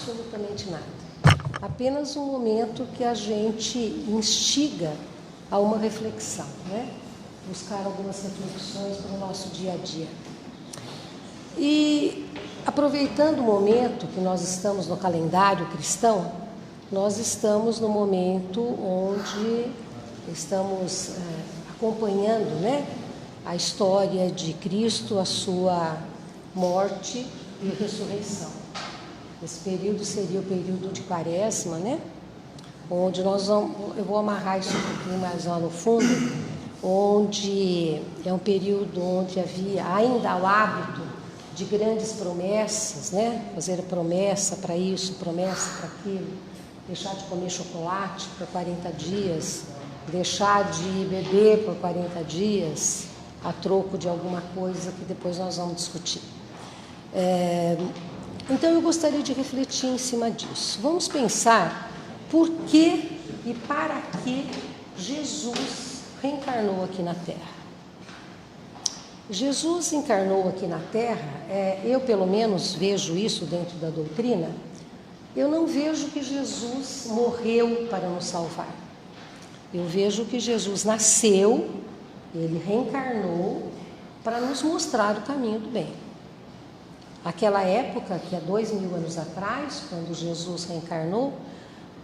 absolutamente nada. Apenas um momento que a gente instiga a uma reflexão, né? Buscar algumas reflexões para o nosso dia a dia. E aproveitando o momento que nós estamos no calendário cristão, nós estamos no momento onde estamos acompanhando, né, a história de Cristo, a sua morte e ressurreição. Esse período seria o período de Quaresma, né? Onde eu vou amarrar isso um pouquinho mais lá no fundo, onde é um período onde havia ainda o hábito de grandes promessas, né? Fazer promessa para isso, promessa para aquilo, deixar de comer chocolate por 40 dias, deixar de beber por 40 dias, a troco de alguma coisa que depois nós vamos discutir. Então eu gostaria de refletir em cima disso. Vamos pensar por que e para que Jesus reencarnou aqui na Terra. Jesus encarnou aqui na Terra, eu pelo menos vejo isso dentro da doutrina, eu não vejo que Jesus morreu para nos salvar. Eu vejo que Jesus nasceu, ele reencarnou para nos mostrar o caminho do bem. Aquela época, que há 2000 anos atrás, quando Jesus reencarnou,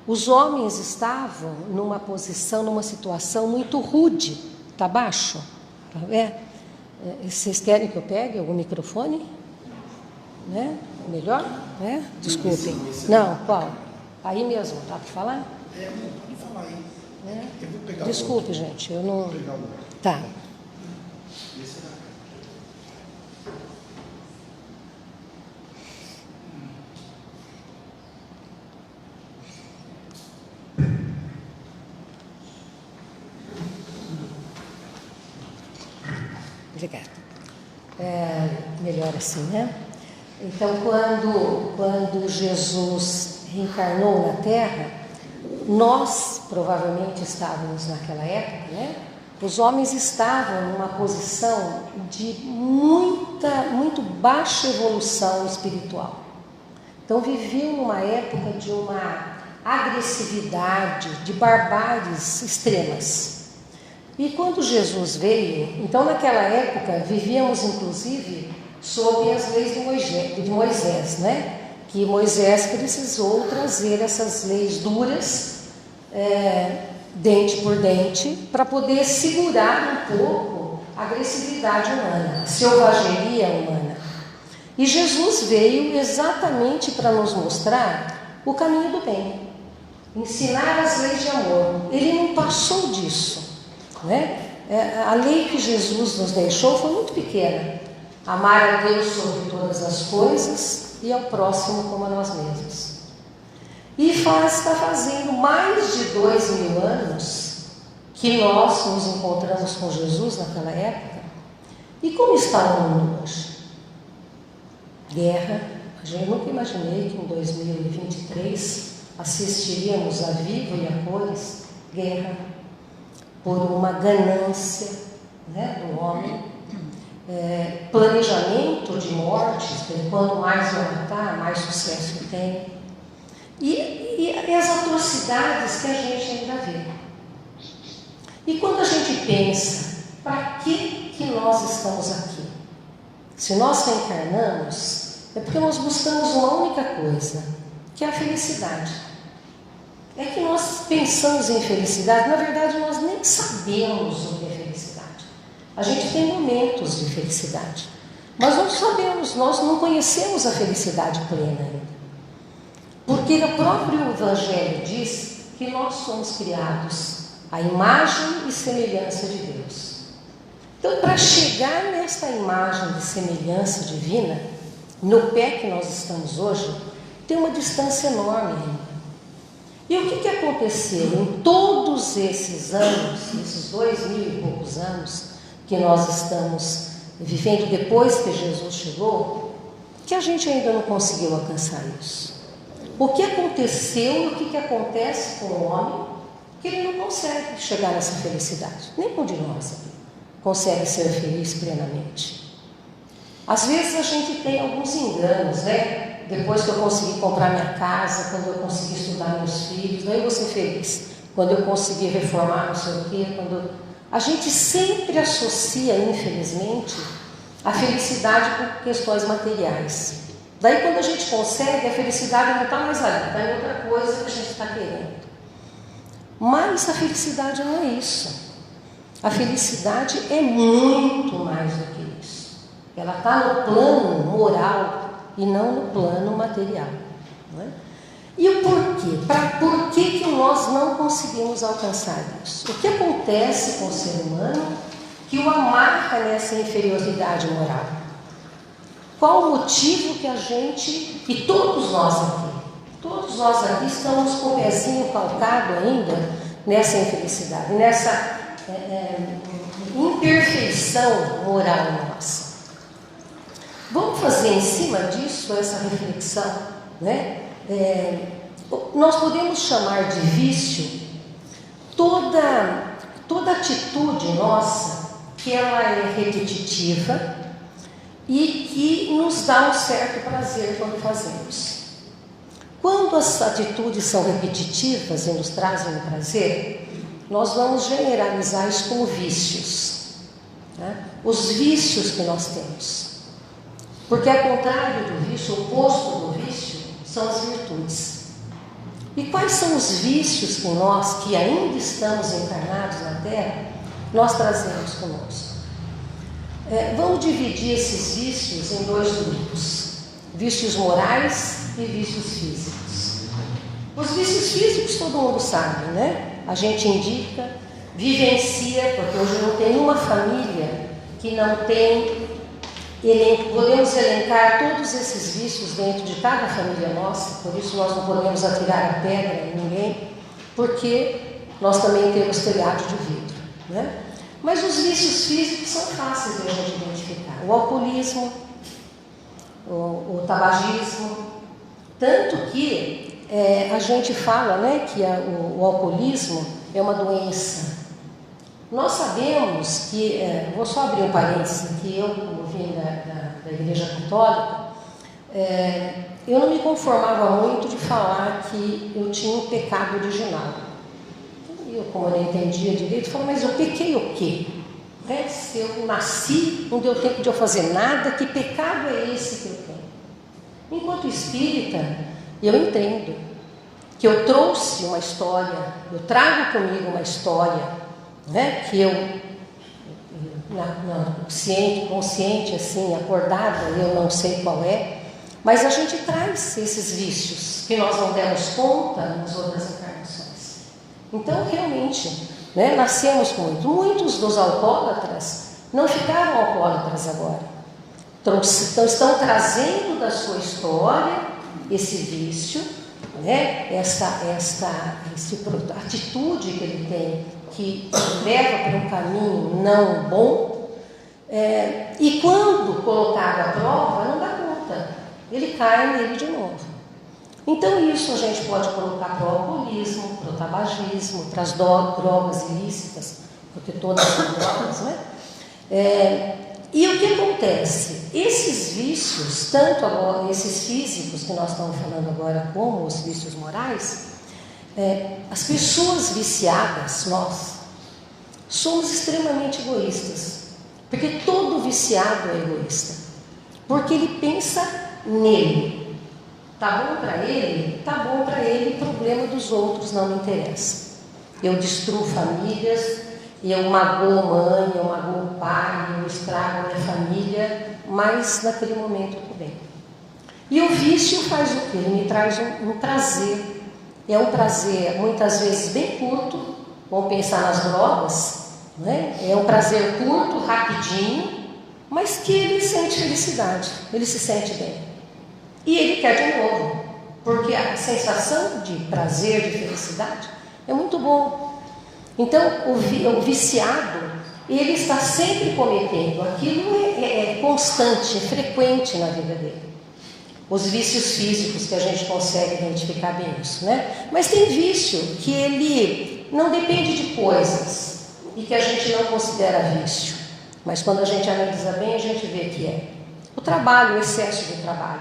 os homens estavam numa posição, numa situação muito rude. Está baixo? Tá vendo? Vocês querem que eu pegue algum microfone? Né? Melhor? Né? Desculpem. Não, qual? Aí mesmo, tá para falar? Pode falar aí. Eu vou pegar. Desculpe, gente, eu não. Tá. Obrigada. Melhor assim, né? Então, quando Jesus reencarnou na Terra, nós provavelmente estávamos naquela época, né? Os homens estavam numa posição de muito baixa evolução espiritual. Então, viviam numa época de uma agressividade, de barbáries extremas. E quando Jesus veio, então naquela época vivíamos inclusive sob as leis de Moisés, né? Que Moisés precisou trazer essas leis duras, dente por dente, para poder segurar um pouco a agressividade humana, a selvageria humana. E Jesus veio exatamente para nos mostrar o caminho do bem, ensinar as leis de amor. Ele não passou disso. Né? A lei que Jesus nos deixou foi muito pequena: amar a Deus sobre todas as coisas e ao próximo como a nós mesmos. E está fazendo mais de 2000 anos que nós nos encontramos com Jesus naquela época. E como está o mundo hoje? Guerra. A gente nunca imaginei que em 2023 assistiríamos a vivo e a cores guerra, por uma ganância, né, do homem, planejamento de mortes, quanto mais matar, mais sucesso tem, e as atrocidades que a gente ainda vê. E quando a gente pensa, para que nós estamos aqui? Se nós reencarnamos, é porque nós buscamos uma única coisa, que é a felicidade. É que nós pensamos em felicidade, na verdade nós nem sabemos o que é felicidade. A gente tem momentos de felicidade, mas não sabemos, nós não conhecemos a felicidade plena ainda. Porque o próprio Evangelho diz que nós somos criados à imagem e semelhança de Deus. Então, para chegar nesta imagem de semelhança divina, no pé que nós estamos hoje, tem uma distância enorme ainda. E o que aconteceu em todos esses anos, esses 2000 e poucos anos que nós estamos vivendo depois que Jesus chegou, que a gente ainda não conseguiu alcançar isso? O que aconteceu e o que acontece com o homem que ele não consegue chegar nessa felicidade? Nenhum de nós aqui consegue ser feliz plenamente. Às vezes a gente tem alguns enganos, né? Depois que eu consegui comprar minha casa, quando eu consegui estudar meus filhos, daí eu vou ser feliz. Quando eu conseguir reformar não sei o quê, quando... A gente sempre associa, infelizmente, a felicidade com questões materiais. Daí quando a gente consegue, a felicidade não está mais ali, está em outra coisa que a gente está querendo. Mas a felicidade não é isso. A felicidade é muito mais do que isso. Ela está no plano moral e não no plano material. Não é? E o porquê? Por que nós não conseguimos alcançar isso? O que acontece com o ser humano que o amarra nessa inferioridade moral? Qual o motivo que a gente, e todos nós aqui estamos com o pezinho calcado ainda nessa infelicidade, nessa imperfeição moral nossa. Vamos fazer em cima disso essa reflexão, né? Nós podemos chamar de vício toda atitude nossa que ela é repetitiva e que nos dá um certo prazer quando fazemos. Quando as atitudes são repetitivas e nos trazem um prazer, nós vamos generalizar isso como vícios, né? Os vícios que nós temos. Porque ao contrário do vício, o oposto do vício são as virtudes. E quais são os vícios que nós, que ainda estamos encarnados na Terra, nós trazemos conosco? Vamos dividir esses vícios em dois grupos: vícios morais e vícios físicos. Os vícios físicos todo mundo sabe, né? A gente indica, vivencia, porque hoje não tem uma família que não tem. Podemos elencar todos esses vícios dentro de cada família nossa, por isso nós não podemos atirar a pedra em ninguém, porque nós também temos telhado de vidro, né? Mas os vícios físicos são fáceis de a gente identificar: o alcoolismo, o tabagismo, tanto que a gente fala, né, que o alcoolismo é uma doença. Nós sabemos que, vou só abrir um parênteses aqui, eu como vim da Igreja Católica, eu não me conformava muito de falar que eu tinha um pecado original. Eu, como eu não entendia direito, falava, mas eu pequei o quê? Se eu nasci, não deu tempo de eu fazer nada, que pecado é esse que eu tenho? Enquanto espírita, eu entendo que eu trouxe uma história, eu trago comigo uma história, né, que eu, consciente, assim, acordada, eu não sei qual é, mas a gente traz esses vícios que nós não demos conta nas outras encarnações. Então, realmente, né, nascemos com muito. Muitos dos alcoólatras não ficaram alcoólatras agora. Então, estão trazendo da sua história esse vício, né, essa atitude que ele tem, que leva para um caminho não bom, e quando colocado à prova, não dá conta, ele cai nele de novo. Então isso a gente pode colocar para o alcoolismo, para o tabagismo, para as drogas ilícitas, porque todas são drogas, né? E o que acontece? Esses vícios, tanto agora, esses físicos que nós estamos falando agora, como os vícios morais, as pessoas viciadas, nós, somos extremamente egoístas, porque todo viciado é egoísta, porque ele pensa nele. Tá bom para ele? Tá bom para ele, o problema dos outros não me interessa. Eu destruo famílias, eu magoo mãe, eu magoo pai, eu estrago a minha família, mas naquele momento eu estou bem. E o vício faz o quê? Ele me traz um prazer. É um prazer muitas vezes bem curto, vamos pensar nas drogas, né? É um prazer curto, rapidinho, mas que ele sente felicidade, ele se sente bem. E ele quer de novo, porque a sensação de prazer, de felicidade, é muito bom. Então, o viciado, ele está sempre cometendo, aquilo é constante, é frequente na vida dele. Os vícios físicos que a gente consegue identificar bem isso, né? Mas tem vício que ele não depende de coisas e que a gente não considera vício. Mas quando a gente analisa bem, a gente vê que é. O trabalho, o excesso de trabalho.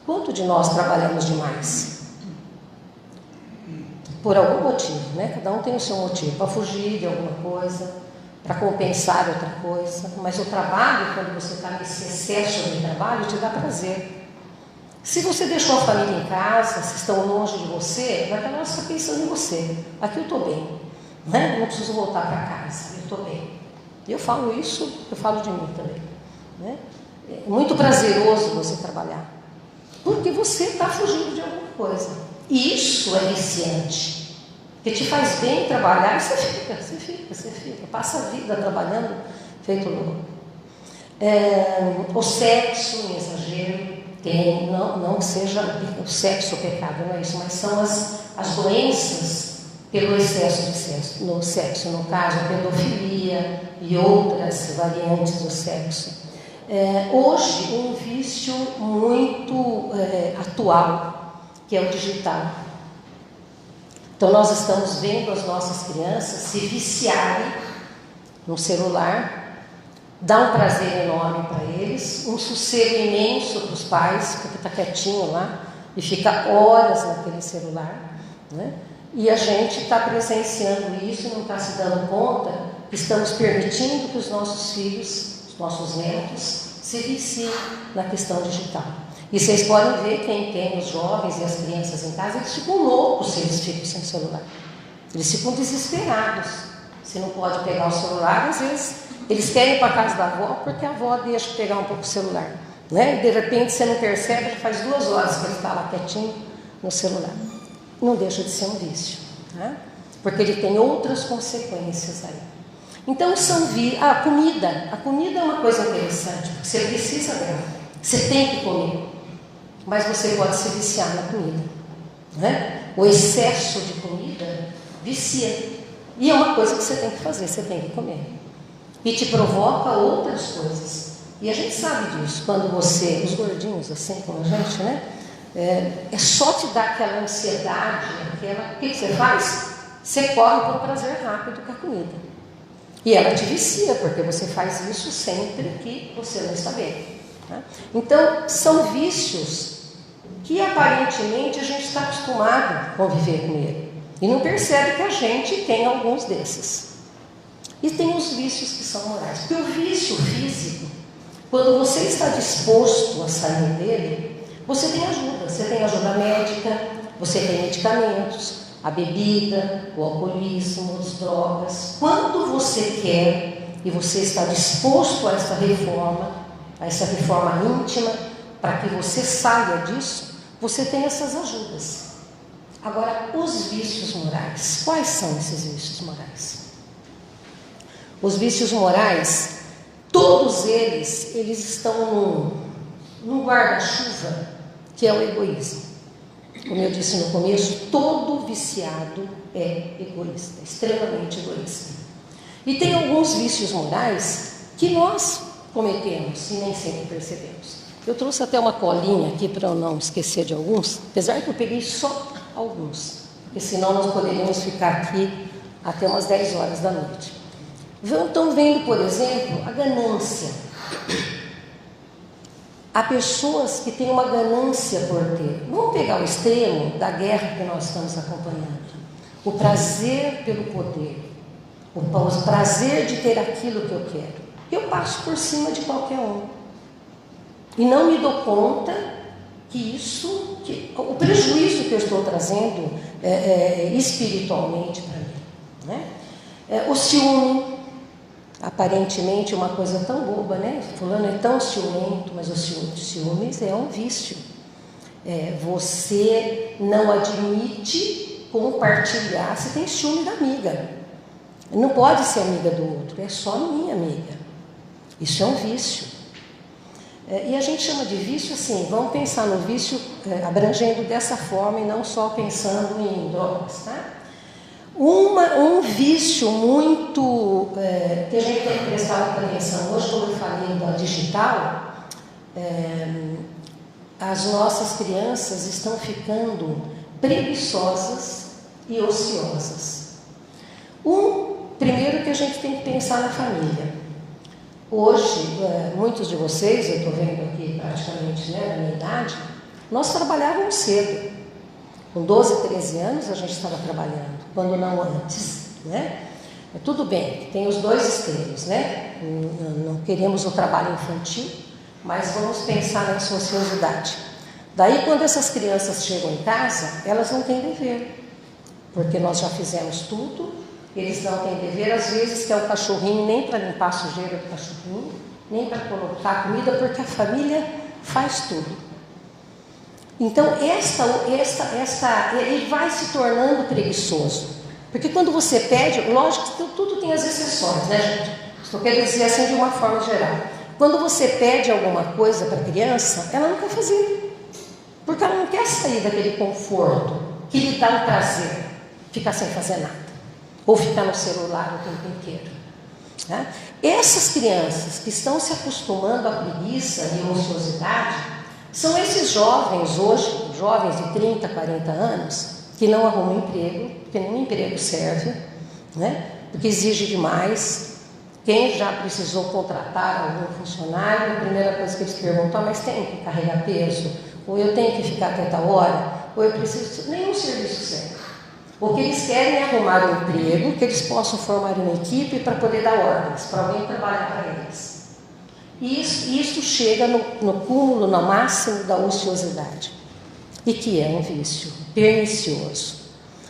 Quanto de nós trabalhamos demais? Por algum motivo, né? Cada um tem o seu motivo, para fugir de alguma coisa, para compensar outra coisa. Mas o trabalho, quando você está nesse excesso de trabalho, te dá prazer. Se você deixou a família em casa, se estão longe de você, vai estar só pensando em você. Aqui eu estou bem, né? Não preciso voltar para casa, eu estou bem. E eu falo isso, eu falo de mim também, né? É muito prazeroso você trabalhar, porque você está fugindo de alguma coisa. E isso é viciante, porque te faz bem trabalhar, você fica, passa a vida trabalhando feito louco. O sexo em exagero, não que seja o sexo o pecado, não é isso, mas são as doenças pelo excesso no sexo, no caso a pedofilia e outras variantes do sexo. Hoje, um vício muito atual, que é o digital. Então, nós estamos vendo as nossas crianças se viciarem no celular, dá um prazer enorme para eles, um sossego imenso para os pais, porque está quietinho lá e fica horas naquele celular, né? E a gente está presenciando isso e não está se dando conta que estamos permitindo que os nossos filhos, os nossos netos, se viciem na questão digital. E vocês podem ver, quem tem os jovens e as crianças em casa, eles ficam loucos se eles ficam sem celular. Eles ficam desesperados. Se não pode pegar o celular, às vezes eles querem ir para a casa da avó porque a avó deixa pegar um pouco o celular, né? E de repente você não percebe, já faz 2 horas que ele está lá quietinho no celular. Não deixa de ser um vício, né? Porque ele tem outras consequências aí. Então a comida é uma coisa interessante, porque você precisa dela, você tem que comer, mas você pode se viciar na comida, né? O excesso de comida vicia, e é uma coisa que você tem que fazer, você tem que comer, e te provoca outras coisas, e a gente sabe disso, quando você, os gordinhos assim como a gente, né? É só te dar aquela ansiedade, o que você faz? Você corre para o prazer rápido com a comida. E ela te vicia, porque você faz isso sempre que você não está bem, né? Então, são vícios que aparentemente a gente está acostumado a conviver com ele. E não percebe que a gente tem alguns desses. E tem os vícios que são morais. Porque o vício físico, quando você está disposto a sair dele, você tem ajuda médica, você tem medicamentos, a bebida, o alcoolismo, as drogas. Quando você quer e você está disposto a essa reforma íntima, para que você saia disso, você tem essas ajudas. Agora, os vícios morais, quais são esses vícios morais? Os vícios morais, todos eles estão num guarda-chuva, que é o egoísmo. Como eu disse no começo, todo viciado é egoísta, extremamente egoísta. E tem alguns vícios morais que nós cometemos e nem sempre percebemos. Eu trouxe até uma colinha aqui para eu não esquecer de alguns, apesar que eu peguei só alguns, porque senão nós poderíamos ficar aqui até umas 10 horas da noite. Estão vendo, por exemplo, a ganância. Há pessoas que têm uma ganância por ter. Vamos pegar o extremo da guerra que nós estamos acompanhando. O prazer pelo poder. O prazer de ter aquilo que eu quero. Eu passo por cima de qualquer um. E não me dou conta que o prejuízo que eu estou trazendo espiritualmente para mim, né? O ciúme. Aparentemente uma coisa tão boba, né? Fulano é tão ciumento, mas o ciúmes é um vício. Você não admite compartilhar. Você tem ciúme da amiga. Não pode ser amiga do outro, é só minha amiga. Isso é um vício. E a gente chama de vício assim, vamos pensar no vício abrangendo dessa forma e não só pensando em drogas, tá? Um vício muito que a gente tem que prestar muita atenção hoje, como eu falei da digital, as nossas crianças estão ficando preguiçosas e ociosas. Primeiro que a gente tem que pensar na família. Hoje, muitos de vocês, eu estou vendo aqui praticamente, né, na minha idade, nós trabalhávamos cedo. Com 12, 13 anos a gente estava trabalhando, quando não antes, né? Tudo bem, tem os dois extremos, né? Não queremos o trabalho infantil, mas vamos pensar na ociosidade. Daí, quando essas crianças chegam em casa, elas não têm dever, porque nós já fizemos tudo, eles não têm dever, às vezes, que é o cachorrinho, nem para limpar a sujeira do cachorrinho, nem para colocar comida, porque a família faz tudo. Então, ele vai se tornando preguiçoso. Porque quando você pede, lógico que tudo tem as exceções, né, gente? Estou querendo dizer assim de uma forma geral. Quando você pede alguma coisa para a criança, ela não quer fazer. Porque ela não quer sair daquele conforto que lhe dá o prazer, ficar sem fazer nada. Ou ficar no celular o tempo inteiro. Né? Essas crianças que estão se acostumando à preguiça e à ociosidade, são esses jovens hoje, jovens de 30, 40 anos, que não arrumam emprego, porque nenhum emprego serve, né? Porque exige demais. Quem já precisou contratar algum funcionário, a primeira coisa que eles perguntam, mas tem que carregar peso? Ou eu tenho que ficar até tal hora? Ou eu preciso... Nenhum serviço serve. O que eles querem é arrumar um emprego, que eles possam formar uma equipe para poder dar ordens, para alguém trabalhar para eles. E isso chega no cúmulo, no máximo da ociosidade. E que é um vício pernicioso.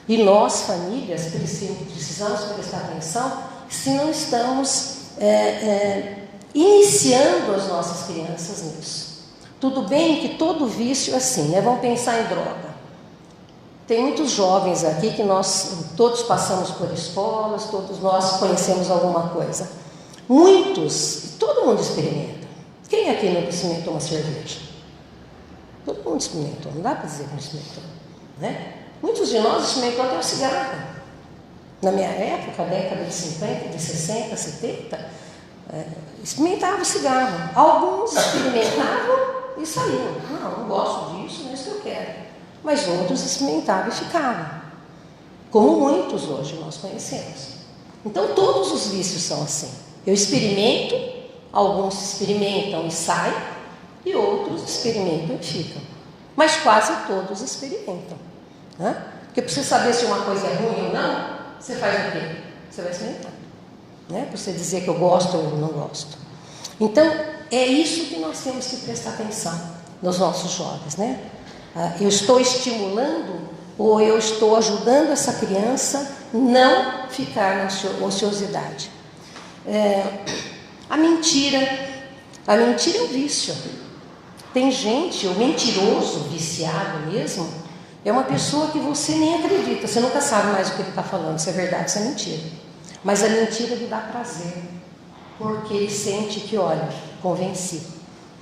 E nós, famílias, precisamos prestar atenção se não estamos iniciando as nossas crianças nisso. Tudo bem que todo vício é assim, né? Vamos pensar em droga. Tem muitos jovens aqui que nós todos passamos por escolas, todos nós conhecemos alguma coisa. Muitos, todo mundo experimenta. Quem aqui não experimentou uma cerveja? Todo mundo experimentou, não dá para dizer que não experimentou, né? Muitos de nós experimentou até o cigarro. Na minha época, década de 50, de 60, 70, experimentavam o cigarro. Alguns experimentavam e saíam. Não gosto disso, não é isso que eu quero. Mas outros experimentavam e ficavam. Como muitos hoje nós conhecemos. Então, todos os vícios são assim. Eu experimento, alguns experimentam e saem, e outros experimentam e ficam. Mas quase todos experimentam. Né? Porque para você saber se uma coisa é ruim ou não, você faz o quê? Você vai experimentar. Né? Para você dizer que eu gosto ou não gosto. Então, é isso que nós temos que prestar atenção nos nossos jovens. Né? Eu estou estimulando ou eu estou ajudando essa criança não ficar na ociosidade. A mentira é um vício. Tem gente, o mentiroso, viciado mesmo, é uma pessoa que você nem acredita, você nunca sabe mais o que ele está falando, se é verdade, se é mentira. Mas a mentira lhe dá prazer, porque ele sente que, olha, convenci.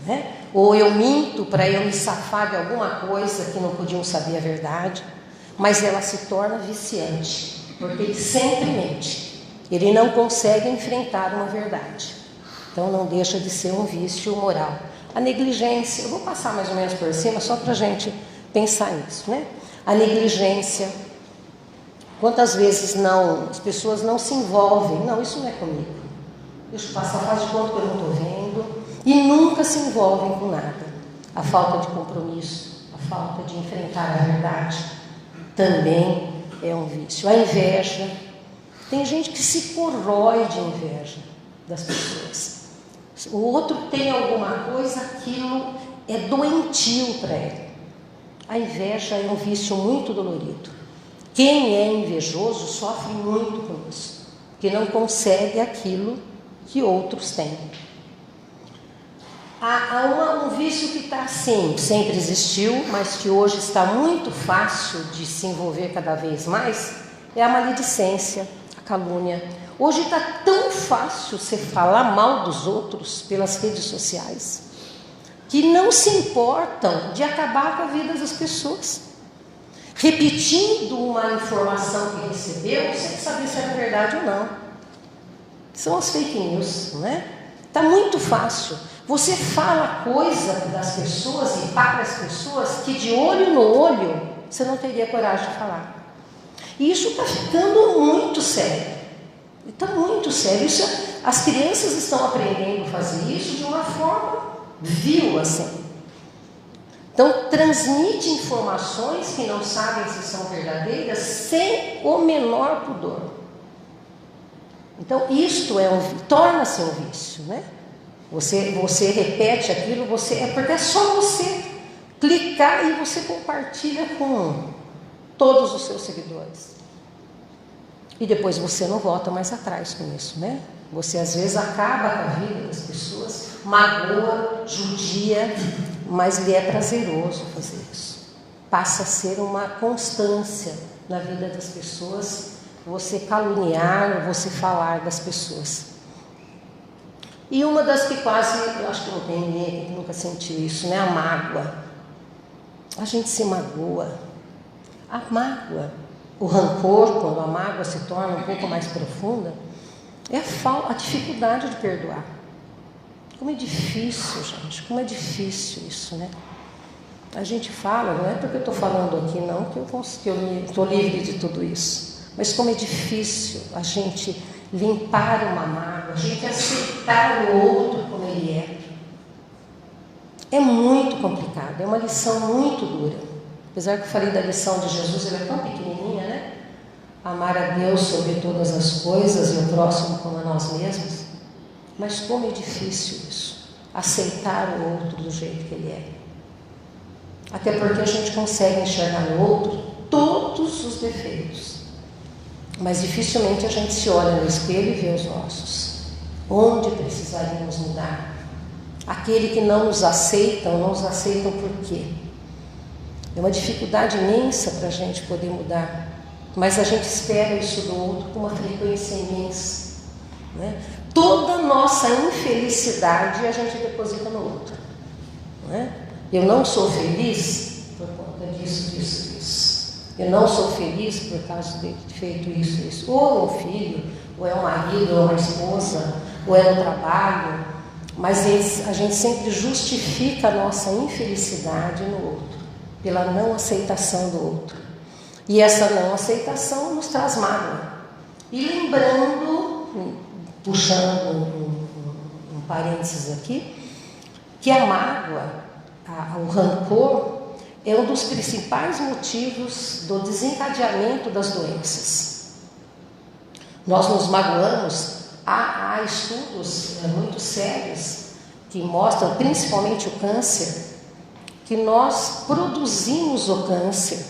Né? Ou eu minto para eu me safar de alguma coisa que não podiam saber a verdade, mas ela se torna viciante, porque ele sempre mente. Ele não consegue enfrentar uma verdade. Então não deixa de ser um vício moral. A negligência, eu vou passar mais ou menos por cima só para a gente pensar nisso, né? A negligência, quantas vezes as pessoas não se envolvem, não, isso não é comigo, deixa eu passar, faz de conta que eu não estou vendo, e nunca se envolvem com nada. A falta de compromisso, a falta de enfrentar a verdade, também é um vício. A inveja, tem gente que se corrói de inveja das pessoas. O outro tem alguma coisa, aquilo é doentio para ele. A inveja é um vício muito dolorido. Quem é invejoso sofre muito com isso, porque não consegue aquilo que outros têm. Há um vício que está assim, sempre existiu, mas que hoje está muito fácil de se envolver cada vez mais, é a maledicência, a calúnia. Hoje está tão fácil você falar mal dos outros pelas redes sociais, que não se importam de acabar com a vida das pessoas. Repetindo uma informação que recebeu, sem saber se era verdade ou não. São as fake news, não é? Está muito fácil. Você fala coisa das pessoas e para as pessoas que de olho no olho você não teria coragem de falar. E isso está ficando muito sério. Está muito sério. Isso, as crianças estão aprendendo a fazer isso de uma forma vil, assim. Então, transmite informações que não sabem se são verdadeiras sem o menor pudor. Então, isto torna-se um vício, né? Você repete aquilo, porque é só você clicar e você compartilha com todos os seus seguidores. E depois você não volta mais atrás com isso, né? Você às vezes acaba com a vida das pessoas, magoa, judia, mas lhe é prazeroso fazer isso. Passa a ser uma constância na vida das pessoas, você caluniar, você falar das pessoas. E uma das que quase, eu acho que não tem ninguém que nunca sentiu isso, né? A mágoa. A gente se magoa. A mágoa, o rancor, quando a mágoa se torna um pouco mais profunda, é a dificuldade de perdoar. Como é difícil, gente, como é difícil isso, né? A gente fala, não é porque eu estou falando aqui, não, que eu estou livre de tudo isso. Mas como é difícil a gente limpar uma mágoa, a gente aceitar o outro como ele é. É muito complicado, é uma lição muito dura. Apesar que eu falei da lição de Jesus, ela é tão pequenininha, né? Amar a Deus sobre todas as coisas e o próximo como a nós mesmos. Mas como é difícil isso, aceitar o outro do jeito que ele é. Até porque a gente consegue enxergar no outro todos os defeitos. Mas dificilmente a gente se olha no espelho e vê os nossos. Onde precisaríamos mudar? Aquele que não nos aceitam por quê? É uma dificuldade imensa para a gente poder mudar. Mas a gente espera isso do outro com uma frequência imensa, né? Toda a nossa infelicidade a gente deposita no outro, né? Eu não sou feliz por conta disso. Eu não sou feliz por causa de ter feito isso. Ou é um filho, ou é um marido, ou é uma esposa, ou é no trabalho. Mas a gente sempre justifica a nossa infelicidade no outro, pela não aceitação do outro. E essa não aceitação nos traz mágoa. E lembrando, puxando um parênteses aqui, que a mágoa, o rancor, é um dos principais motivos do desencadeamento das doenças. Nós nos magoamos, há estudos muito sérios que mostram, principalmente o câncer, que nós produzimos o câncer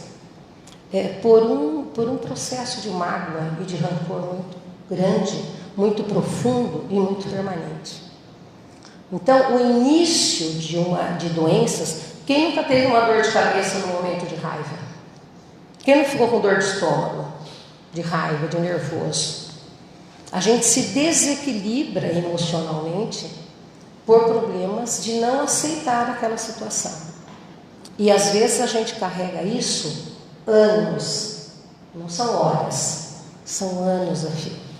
por um processo de mágoa e de rancor muito grande, muito profundo e muito permanente. Então, o início de doenças, quem nunca teve uma dor de cabeça no momento de raiva? Quem não ficou com dor de estômago, de raiva, de nervoso? A gente se desequilibra emocionalmente por problemas de não aceitar aquela situação. E às vezes a gente carrega isso anos, não são horas, são anos a fio.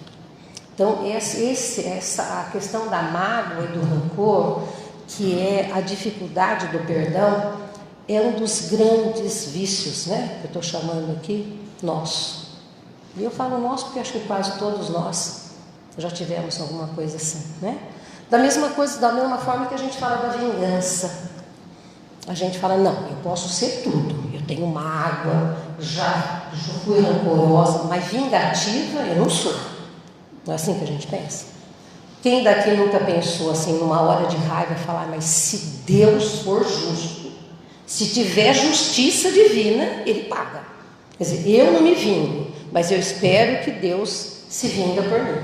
Então, a questão da mágoa e do rancor, que é a dificuldade do perdão, é um dos grandes vícios, né? Que eu estou chamando aqui, nosso. E eu falo nosso porque acho que quase todos nós já tivemos alguma coisa assim, né? Da mesma forma que a gente fala da vingança. A gente fala, não, eu posso ser tudo, eu tenho mágoa, já fui rancorosa, mas vingativa eu não sou. Não é assim que a gente pensa? Quem daqui nunca pensou assim, numa hora de raiva, falar, mas se Deus for justo, se tiver justiça divina, Ele paga. Quer dizer, eu não me vingo, mas eu espero que Deus se vinga por mim.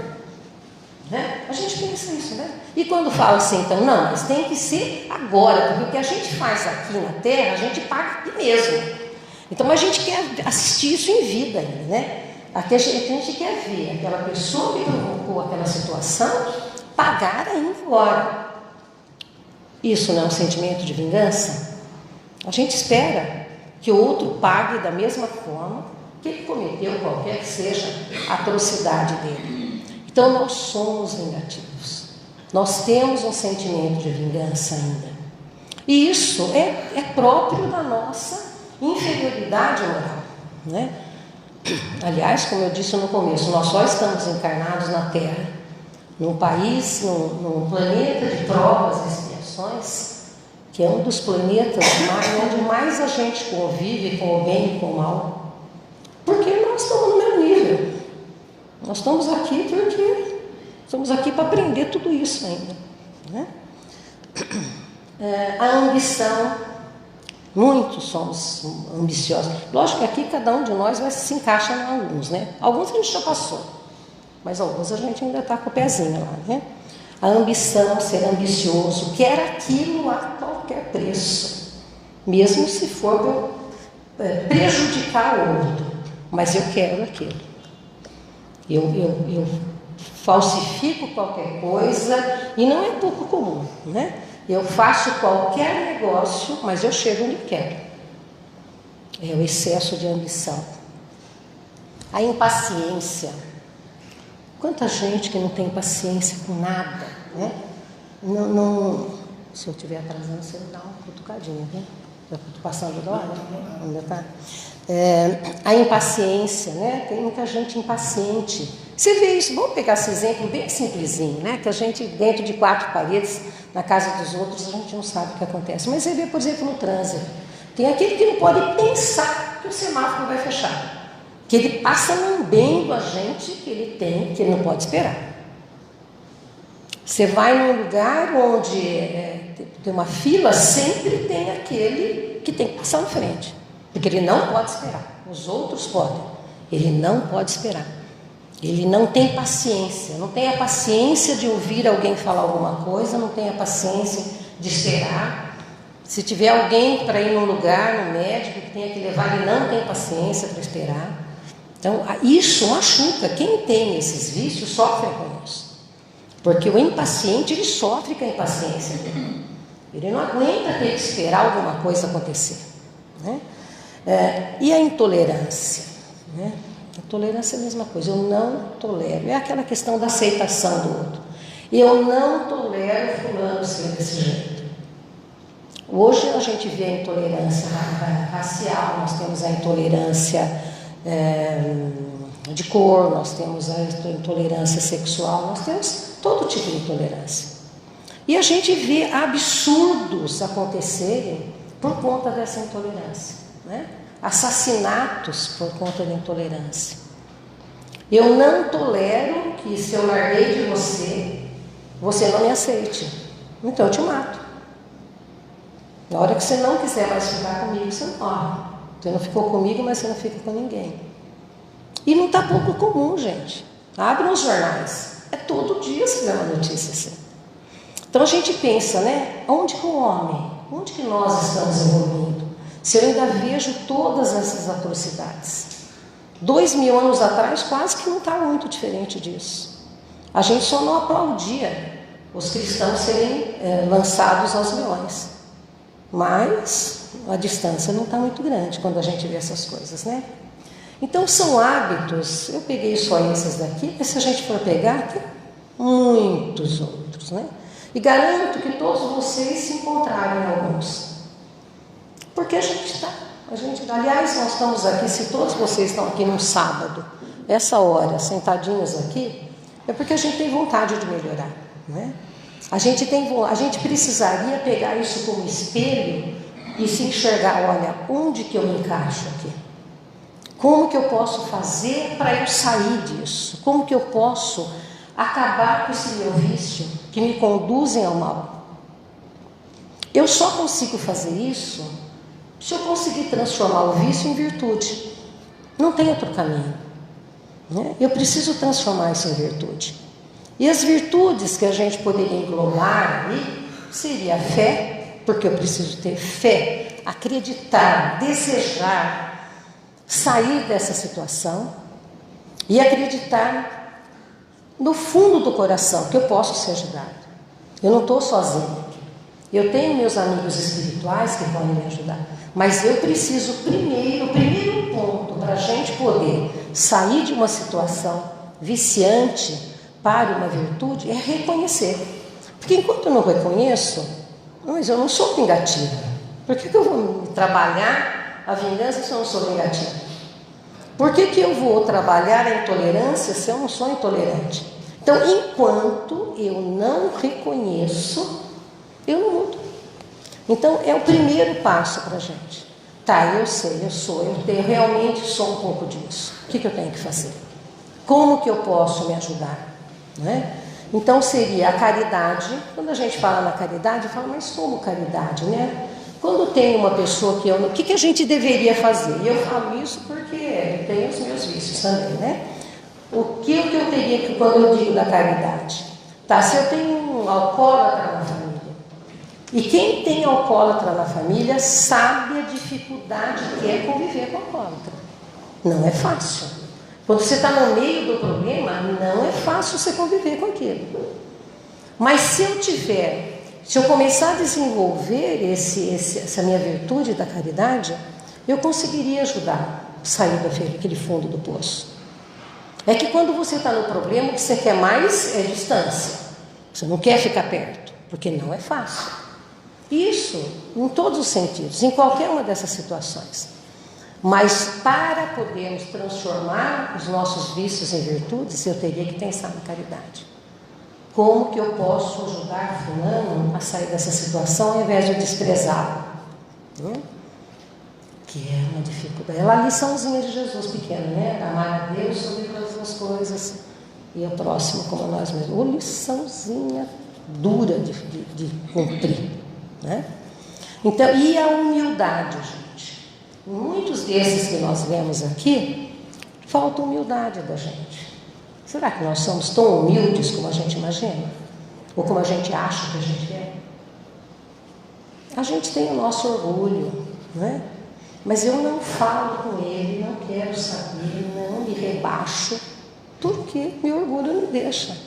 Né? A gente pensa isso, né? E quando fala assim, então, não, mas tem que ser agora, porque o que a gente faz aqui na Terra, a gente paga aqui mesmo. Então a gente quer assistir isso em vida ainda, né? Aqui a gente quer ver aquela pessoa que provocou aquela situação pagar ainda agora. Isso não é um sentimento de vingança? A gente espera que o outro pague da mesma forma que ele cometeu qualquer que seja a atrocidade dele. Então nós somos vingativos. Nós temos um sentimento de vingança ainda. E isso é próprio da nossa inferioridade moral, né? Aliás, como eu disse no começo, nós só estamos encarnados na Terra, num país, num planeta de provas e expiações, que é um dos planetas onde mais a gente convive com o bem e com o mal, porque nós estamos no mesmo nível. Nós estamos aqui porque estamos aqui para aprender tudo isso ainda, né? A ambição, muitos somos ambiciosos. Lógico que aqui cada um de nós se encaixa em alguns, né? Alguns a gente já passou, mas alguns a gente ainda está com o pezinho lá, né? A ambição, ser ambicioso, quer aquilo a qualquer preço, mesmo se for prejudicar o outro, mas eu quero aquilo. Eu falsifico qualquer coisa, e não é pouco comum, né? Eu faço qualquer negócio, mas eu chego onde quero. É o excesso de ambição. A impaciência. Quanta gente que não tem paciência com nada, né? Se eu estiver atrasando, você dá uma cutucadinha, né? Já estou passando da hora, né? Ainda está. A impaciência, né? Tem muita gente impaciente. Você vê isso, vamos pegar esse exemplo bem simplesinho, né? Que a gente, dentro de 4 paredes, na casa dos outros, a gente não sabe o que acontece. Mas você vê, por exemplo, no trânsito. Tem aquele que não pode pensar que o semáforo vai fechar. Que ele passa lambendo a gente que ele não pode esperar. Você vai num lugar onde tem uma fila, sempre tem aquele que tem que passar na frente. Porque ele não pode esperar. Os outros podem. Ele não pode esperar. Ele não tem paciência. Não tem a paciência de ouvir alguém falar alguma coisa, não tem a paciência de esperar. Se tiver alguém para ir num lugar, no médico, que tenha que levar, ele não tem paciência para esperar. Então, isso machuca. Quem tem esses vícios sofre com isso. Porque o impaciente, ele sofre com a impaciência dele. Ele não aguenta ter que esperar alguma coisa acontecer, né? E a intolerância, né? A tolerância é a mesma coisa. Eu não tolero. É aquela questão da aceitação do outro. Eu não tolero fulano ser desse jeito. Hoje a gente vê a intolerância racial, nós temos a intolerância de cor, nós temos a intolerância sexual, nós temos todo tipo de intolerância. E a gente vê absurdos acontecerem por conta dessa intolerância, né? Assassinatos por conta da intolerância. Eu não tolero que, se eu larguei de você, você não me aceite. Então eu te mato. Na hora que você não quiser mais ficar comigo, você morre. Você não ficou comigo, mas você não fica com ninguém. E não está pouco comum, gente. Abre os jornais. É todo dia se vê uma notícia assim. Então a gente pensa, né? Onde que o homem, onde que nós estamos evoluindo? Se eu ainda vejo todas essas atrocidades. 2000 anos atrás, quase que não está muito diferente disso. A gente só não aplaudia os cristãos serem lançados aos leões. Mas a distância não está muito grande quando a gente vê essas coisas, né? Então são hábitos, eu peguei só esses daqui, mas se a gente for pegar, tem muitos outros, né? E garanto que todos vocês se encontraram em alguns. Porque a gente está, aliás, nós estamos aqui, se todos vocês estão aqui num sábado, essa hora, sentadinhos aqui, é porque a gente tem vontade de melhorar, né? A gente precisaria pegar isso como espelho e se enxergar, olha, onde que eu me encaixo aqui? Como que eu posso fazer para eu sair disso? Como que eu posso acabar com esse meu vício que me conduzem ao mal? Eu só consigo fazer isso se eu conseguir transformar o vício em virtude. Não tem outro caminho, né? Eu preciso transformar isso em virtude. E as virtudes que a gente poderia englobar aí seria a fé, porque eu preciso ter fé, acreditar, desejar sair dessa situação e acreditar no fundo do coração que eu posso ser ajudado. Eu não estou sozinho aqui. Eu tenho meus amigos espirituais que podem me ajudar, mas eu preciso o primeiro ponto para a gente poder sair de uma situação viciante para uma virtude é reconhecer. Porque enquanto eu não reconheço, mas eu não sou vingativa. Por que eu vou trabalhar a vingança se eu não sou vingativa? Por que eu vou trabalhar a intolerância se eu não sou intolerante? Então, enquanto eu não reconheço, eu não mudo. Então, é o primeiro passo para a gente. Tá, eu sei, eu realmente sou um pouco disso. O que eu tenho que fazer? Como que eu posso me ajudar? Né? Então, seria a caridade. Quando a gente fala na caridade, fala, mas como caridade, né? Quando tem uma pessoa que o que a gente deveria fazer? E eu falo isso porque eu tenho os meus vícios também, né? O que eu teria que, quando eu digo da caridade? Tá, se eu tenho um alcoólatra na família, e quem tem alcoólatra na família sabe a dificuldade que é conviver com alcoólatra. Não é fácil. Quando você está no meio do problema, não é fácil você conviver com aquilo. Mas se eu começar a desenvolver essa minha virtude da caridade, eu conseguiria ajudar a sair daquele fundo do poço. É que quando você está no problema, o que você quer mais é distância. Você não quer ficar perto, porque não é fácil. Isso em todos os sentidos, em qualquer uma dessas situações. Mas para podermos transformar os nossos vícios em virtudes, eu teria que pensar na caridade. Como que eu posso ajudar fulano a sair dessa situação ao invés de desprezá-lo? Que é uma dificuldade. Ela é a liçãozinha de Jesus pequena, né? Amar a Deus sobre todas as coisas e ao próximo como a nós mesmos. Uma liçãozinha dura de cumprir, né? Então, e a humildade, gente? Muitos desses que nós vemos aqui, falta humildade da gente. Será que nós somos tão humildes como a gente imagina? Ou como a gente acha que a gente é? A gente tem o nosso orgulho, né? Mas eu não falo com ele, não quero saber, não me rebaixo, porque meu orgulho não deixa.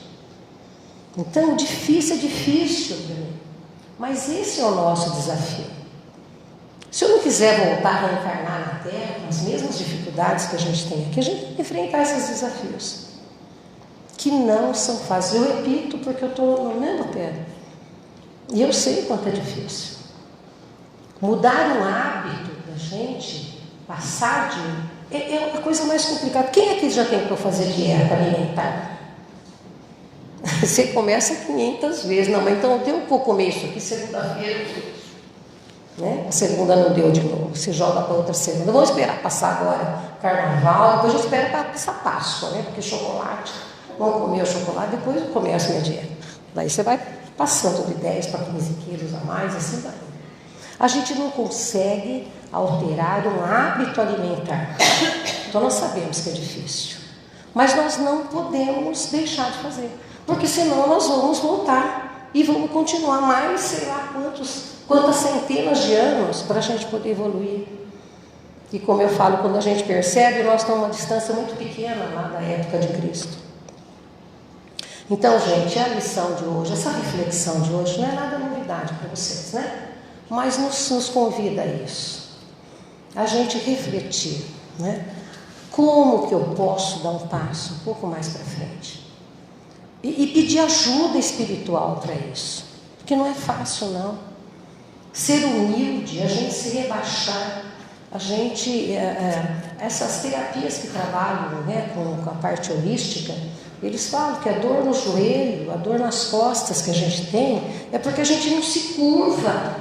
Então, difícil é difícil para mim. Mas esse é o nosso desafio. Se eu não quiser voltar a reencarnar na Terra, com as mesmas dificuldades que a gente tem aqui, a gente tem que enfrentar esses desafios. Que não são fáceis. Eu repito porque eu estou no mesmo pé. E eu sei quanto é difícil. Mudar um hábito da gente, passar de... é a coisa mais complicada. Quem aqui já tentou fazer dieta alimentar? Você começa 500 vezes. Não, mas então eu vou comer isso aqui segunda-feira. Né? A segunda não deu de novo. Você joga para outra segunda. Vamos esperar passar agora Carnaval. Depois a gente espera para passar Páscoa, né? Porque chocolate... Vamos comer o chocolate, depois eu começo a minha dieta. Daí você vai passando de 10 para 15 quilos a mais, assim vai. A gente não consegue alterar um hábito alimentar. Então nós sabemos que é difícil. Mas nós não podemos deixar de fazer. Porque senão nós vamos voltar e vamos continuar mais, sei lá quantas centenas de anos para a gente poder evoluir. E como eu falo, quando a gente percebe, nós estamos a uma distância muito pequena lá da época de Cristo. Então, gente, a lição de hoje, essa reflexão de hoje não é nada novidade para vocês, né? Mas nos convida a isso. A gente refletir, né? Como que eu posso dar um passo um pouco mais para frente? E pedir ajuda espiritual para isso. Porque não é fácil, não. Ser humilde, a gente se rebaixar, a gente... essas terapias que trabalham, né, com a parte holística... Eles falam que a dor no joelho, a dor nas costas que a gente tem, é porque a gente não se curva.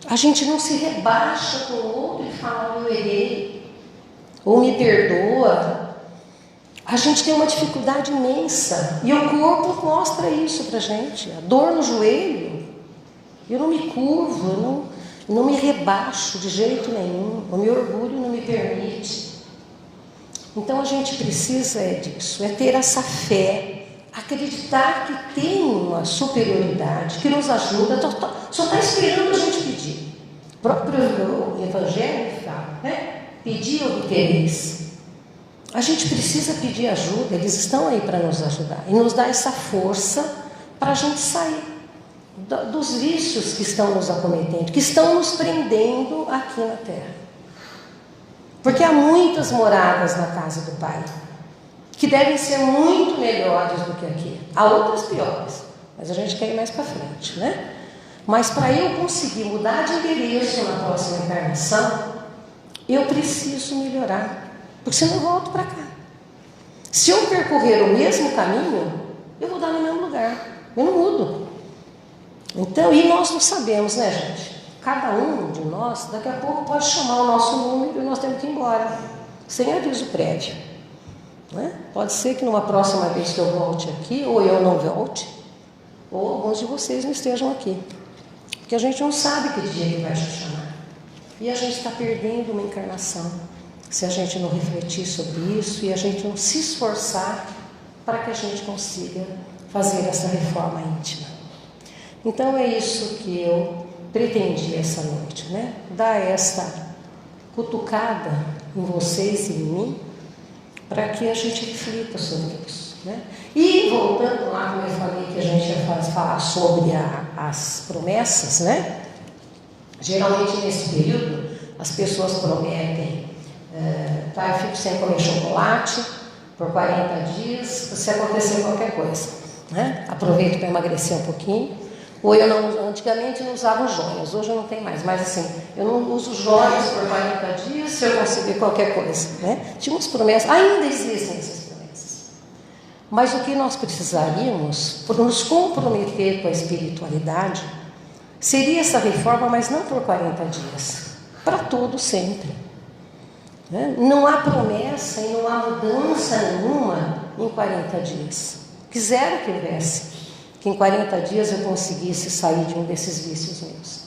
A gente não se rebaixa com o outro e fala, eu errei, ou me perdoa. A gente tem uma dificuldade imensa. E o corpo mostra isso pra gente. A dor no joelho, eu não me curvo, eu não me rebaixo de jeito nenhum. O meu orgulho não me permite. Então a gente precisa disso, é ter essa fé, acreditar que tem uma superioridade, que nos ajuda, só está esperando a gente pedir. O próprio Evangelho fala, né? Pedir obtereis. A gente precisa pedir ajuda, eles estão aí para nos ajudar e nos dar essa força para a gente sair dos vícios que estão nos acometendo, que estão nos prendendo aqui na Terra. Porque há muitas moradas na casa do Pai, que devem ser muito melhores do que aqui. Há outras piores, mas a gente quer ir mais para frente, né? Mas para eu conseguir mudar de endereço na próxima encarnação, eu preciso melhorar. porque senão eu volto para cá. Se eu percorrer o mesmo caminho, eu vou dar no mesmo lugar, eu não mudo. Então, e nós não sabemos, né, gente? Cada um de nós, daqui a pouco, pode chamar o nosso número e nós temos que ir embora, sem aviso prévio. Né? Pode ser que numa próxima vez que eu volte aqui, ou eu não volte, ou alguns de vocês não estejam aqui. Porque a gente não sabe que dia ele vai te chamar. E a gente está perdendo uma encarnação, se a gente não refletir sobre isso e a gente não se esforçar para que a gente consiga fazer essa reforma íntima. Então é isso que eu pretendi essa noite, né? Dar esta cutucada em vocês e em mim, para que a gente reflita sobre isso, né? E voltando lá, como eu falei que a gente ia falar sobre as promessas, né? Geralmente nesse período as pessoas prometem, eu fico sem comer chocolate por 40 dias, se acontecer qualquer coisa, né? Aproveito para emagrecer um pouquinho. Ou antigamente não usava joias, hoje eu não tenho mais, mas assim, eu não uso joias por 40 dias se eu conseguir qualquer coisa, né? Tinha umas promessas, ainda existem essas promessas. Mas o que nós precisaríamos, por nos comprometer com a espiritualidade, seria essa reforma, mas não por 40 dias, para todo sempre. Né? Não há promessa e não há mudança nenhuma em 40 dias. Quisera que houvesse. Que em 40 dias eu conseguisse sair de um desses vícios meus.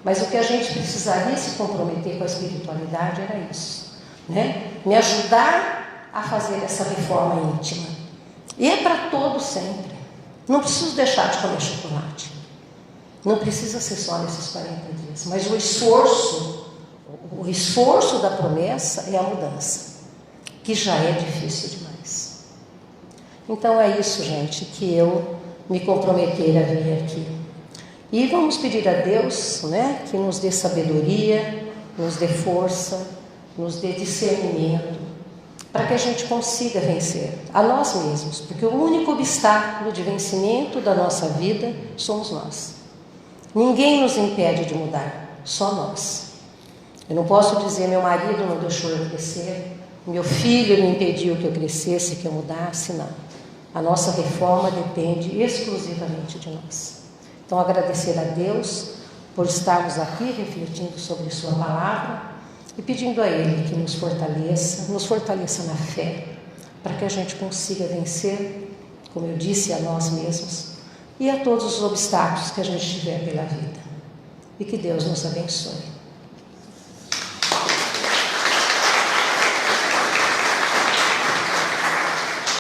Mas o que a gente precisaria se comprometer com a espiritualidade era isso, né? Me ajudar a fazer essa reforma íntima. E é para todo sempre. Não preciso deixar de comer chocolate. Não precisa ser só nesses 40 dias. Mas o esforço da promessa é a mudança, que já é difícil demais. Então é isso, gente, que eu me comprometer a vir aqui. E vamos pedir a Deus, né, que nos dê sabedoria, nos dê força, nos dê discernimento, para que a gente consiga vencer a nós mesmos, porque o único obstáculo de vencimento da nossa vida somos nós. Ninguém nos impede de mudar, só nós. Eu não posso dizer, meu marido não deixou eu crescer, meu filho me impediu que eu crescesse, que eu mudasse, não. A nossa reforma depende exclusivamente de nós. Então, agradecer a Deus por estarmos aqui refletindo sobre Sua palavra e pedindo a Ele que nos fortaleça na fé, para que a gente consiga vencer, como eu disse, a nós mesmos e a todos os obstáculos que a gente tiver pela vida. E que Deus nos abençoe.